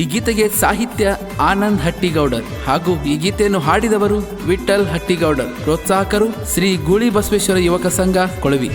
ಈ ಗೀತೆಗೆ ಸಾಹಿತ್ಯ ಆನಂದ್ ಹಟ್ಟಿಗೌಡರ್ ಹಾಗೂ ಈ ಗೀತೆಯನ್ನು ಹಾಡಿದವರು ವಿಠ್ಠಲ್ ಹಟ್ಟಿಗೌಡರ್. ಪ್ರೋತ್ಸಾಹಕರು ಶ್ರೀ ಗೂಳಿ ಬಸವೇಶ್ವರ ಯುವಕ ಸಂಘ ಕೊಳವಿ.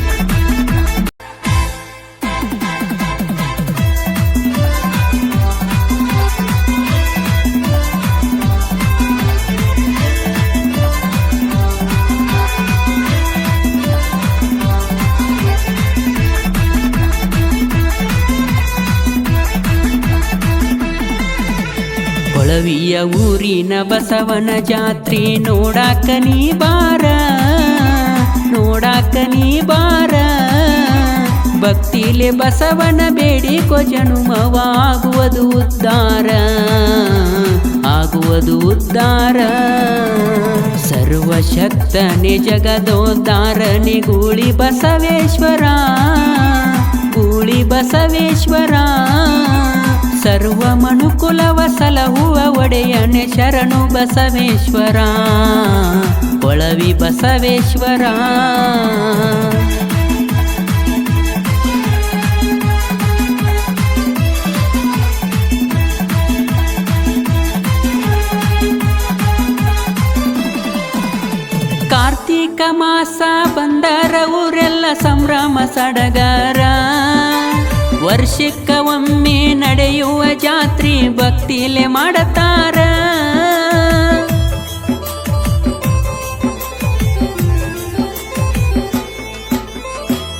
ಕೊಳವಿಯ ಊರಿನ ಬಸವನ ಜಾತ್ರೆ ನೋಡಾಕ ನೀ ಬಾರ, ನೋಡಾಕ ನೀ ಬಾರ. ಭಕ್ತಿಲೆ ಬಸವನ ಬೇಡಿಕೊ ಜನುಮವಾಗುವುದು ಉದ್ಧಾರ, ಆಗುವುದು ಉದ್ಧಾರ. ಸರ್ವಶಕ್ತನೆ ಜಗದೋದ್ಧಾರನೆ ಗೂಳಿ ಬಸವೇಶ್ವರ, ಗೂಳಿ ಬಸವೇಶ್ವರ. ಸರ್ವ ಮನುಕುಲವ ಸಲಹುವ ಒಡೆಯನೆ ಶರಣು ಬಸವೇಶ್ವರ, ಕೊಳವಿ ಬಸವೇಶ್ವರ. ಕಾರ್ತೀಕ ಮಾಸ ಬಂದರ ಊರೆಲ್ಲ ಸಂಭ್ರಮ ಸಡಗರ. ವರ್ಷಕ್ಕ ಒಮ್ಮೆ ನಡೆಯುವ ಜಾತ್ರೆ ಭಕ್ತಿಲೆ ಮಾಡತಾರ.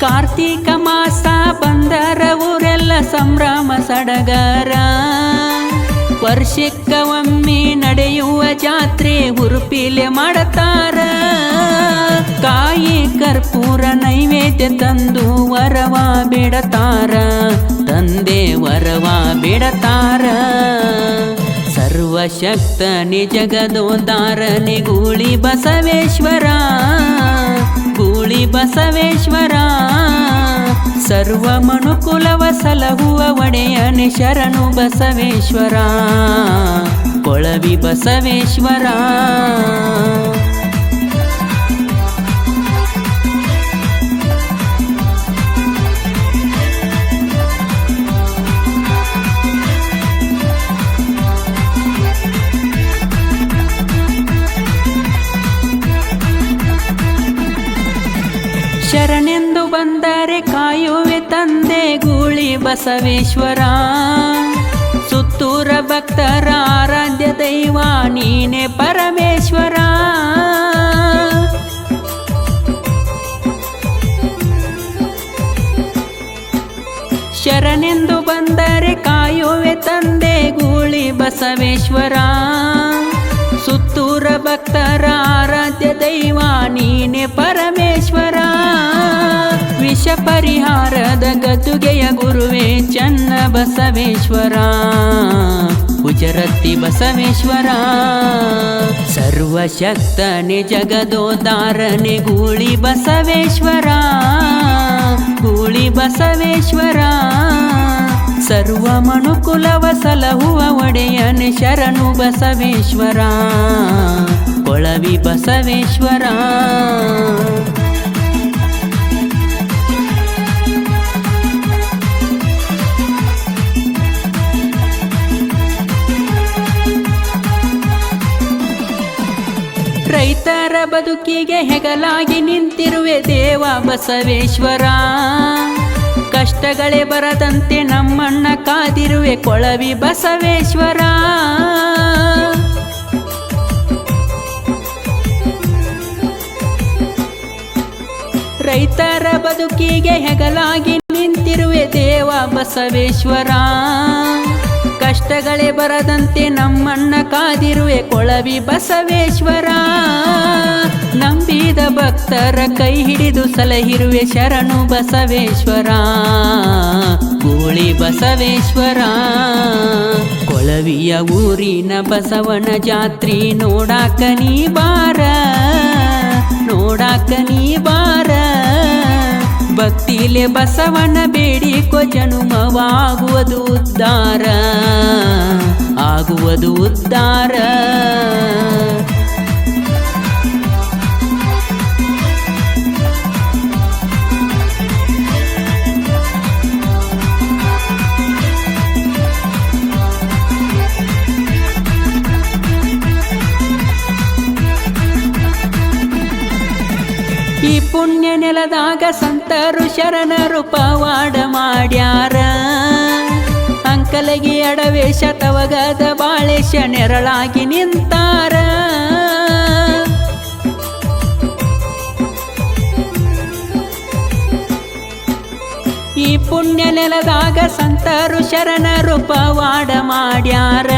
ಕಾರ್ತೀಕ ಮಾಸ ಬಂದರ ಊರೆಲ್ಲ ಸಂಭ್ರಮ ಸಡಗರ. ವರ್ಷಕ್ಕ ಒಮ್ಮೆ ನಡೆಯುವ ಜಾತ್ರೆ ಉರುಪಿಲೆ ಮಾಡತಾರ. ಕಾಯಿ ಕರ್ಪೂರ ನೈವೇದ್ಯ ತಂದು ವರವ ಬೇಡತಾರ, ತಂದೆ ವರವ ಬೇಡತಾರ. ಸರ್ವಶಕ್ತನೆ ಜಗದೋದ್ಧಾರನೆ ಗೂಳಿ ಬಸವೇಶ್ವರ, ಗೂಳಿ ಬಸವೇಶ್ವರ. ಸರ್ವ ಮನುಕುಲವ ಸಲಹುವ ಒಡೆಯನೆ ಶರಣು ಬಸವೇಶ್ವರ, ಕೊಳವಿ ಬಸವೇಶ್ವರ. ಶರಣೆಂದು ಬಂದರೆ ಕಾಯುವೆ ತಂದೆ ಗೂಳಿ ಬಸವೇಶ್ವರ. ಸುತ್ತೂರ ಭಕ್ತರ ಆರಾಧ್ಯ ದೈವ ನೀನೆ ಪರಮೇಶ್ವರ. ಶರಣೆಂದು ಬಂದರೆ ಕಾಯುವೆ ತಂದೆ ಗೂಳಿ ಬಸವೇಶ್ವರ. ಸುತ್ತೂರ ಭಕ್ತರ ಆರಾಧ್ಯ ದೈವ ನೀನೆ ಪರಮೇಶ್ವರ. ವಿಷ ಪರಿಹಾರದ ಗದ್ದುಗೆಯ ಗುರುವೇ ಚನ್ನ ಬಸವೇಶ್ವರ, ಗುಜರತಿ ಬಸವೇಶ್ವರ. ಸರ್ವಶಕ್ತನೆ ಜಗದೋದ್ಧಾರನೆ ಗೂಳಿ ಬಸವೇಶ್ವರ, ಗೂಳಿ ಬಸವೇಶ್ವರ. ಸರ್ವ ಮನುಕುಲವ ಸಲಹುವ ಒಡೆಯನೆ ಶರಣು ಬಸವೇಶ್ವರ, ಕೊಳವಿ ಬಸವೇಶ್ವರ. ರೈತರ ಬದುಕಿಗೆ ಹೆಗಲಾಗಿ ನಿಂತಿರುವೆ ದೇವ ಬಸವೇಶ್ವರ. ಕಷ್ಟಗಳೇ ಬರದಂತೆ ನಮ್ಮಣ್ಣ ಕಾದಿರುವೆ ಕೊಳವಿ ಬಸವೇಶ್ವರ. ರೈತರ ಬದುಕಿಗೆ ಹೆಗಲಾಗಿ ನಿಂತಿರುವೆ ದೇವ ಬಸವೇಶ್ವರ. ಕಷ್ಟಗಳೇ ಬರದಂತೆ ನಮ್ಮಣ್ಣ ಕಾದಿರುವೆ ಕೊಳವಿ ಬಸವೇಶ್ವರ. ನಂಬಿದ ಭಕ್ತರ ಕೈ ಹಿಡಿದು ಸಲಹಿರುವೆ ಶರಣು ಬಸವೇಶ್ವರ, ಗೂಳಿ ಬಸವೇಶ್ವರ. ಕೊಳವಿಯ ಊರಿನ ಬಸವನ ಜಾತ್ರೆ ನೋಡಾಕ ನೀ ಬಾರ, ನೋಡಾಕ ನೀ ಬಾರ. ಭಕ್ತಿಲೆ ಬಸವನ ಬೇಡಿಕೊ ಜನುಮವಾಗುವುದು ಉದ್ಧಾರ, ಆಗುವುದು ಉದ್ಧಾರ. ನೆಲದಾಗ ಸಂತರು ಶರಣರು ಪವಾಡ ಮಾಡ್ಯಾರ ಅಂಕಲಗಿ ಅಡವೇಶ ತವಗದ ಬಾಳೇಶ ನೆರಳಾಗಿ ನಿಂತಾರ ಈ ಪುಣ್ಯ ನೆಲದಾಗ ಸಂತರು ಶರಣರು ಪವಾಡ ಮಾಡ್ಯಾರ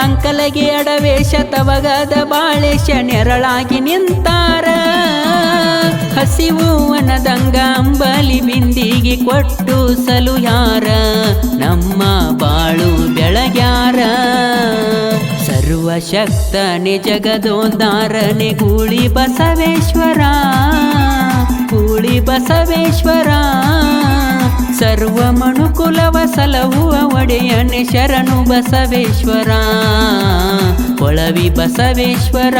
ಅಂಕಲಗಿ ಅಡವೇಶ ತವಗದ ಬಾಳೇಶ ನೆರಳಾಗಿ ನಿಂತಾರ ಹಸಿವು ವನದಂಗ ಅಂಬಲಿ ಬಿಂದಿಗೆ ಕೊಟ್ಟು ಸಲುಯಾರ ನಮ್ಮ ಬಾಳು ಬೆಳಗ್ಯಾರ ಸರ್ವಶಕ್ತನೆ ಜಗದೋದ್ಧಾರನೆ ಗೂಳಿ ಬಸವೇಶ್ವರ ಗೂಳಿ ಬಸವೇಶ್ವರ ಸರ್ವ ಮನುಕುಲವ ಸಲಹುವ ಒಡೆಯನೆ ಶರಣು ಬಸವೇಶ್ವರ ಕೊಳವಿ ಬಸವೇಶ್ವರ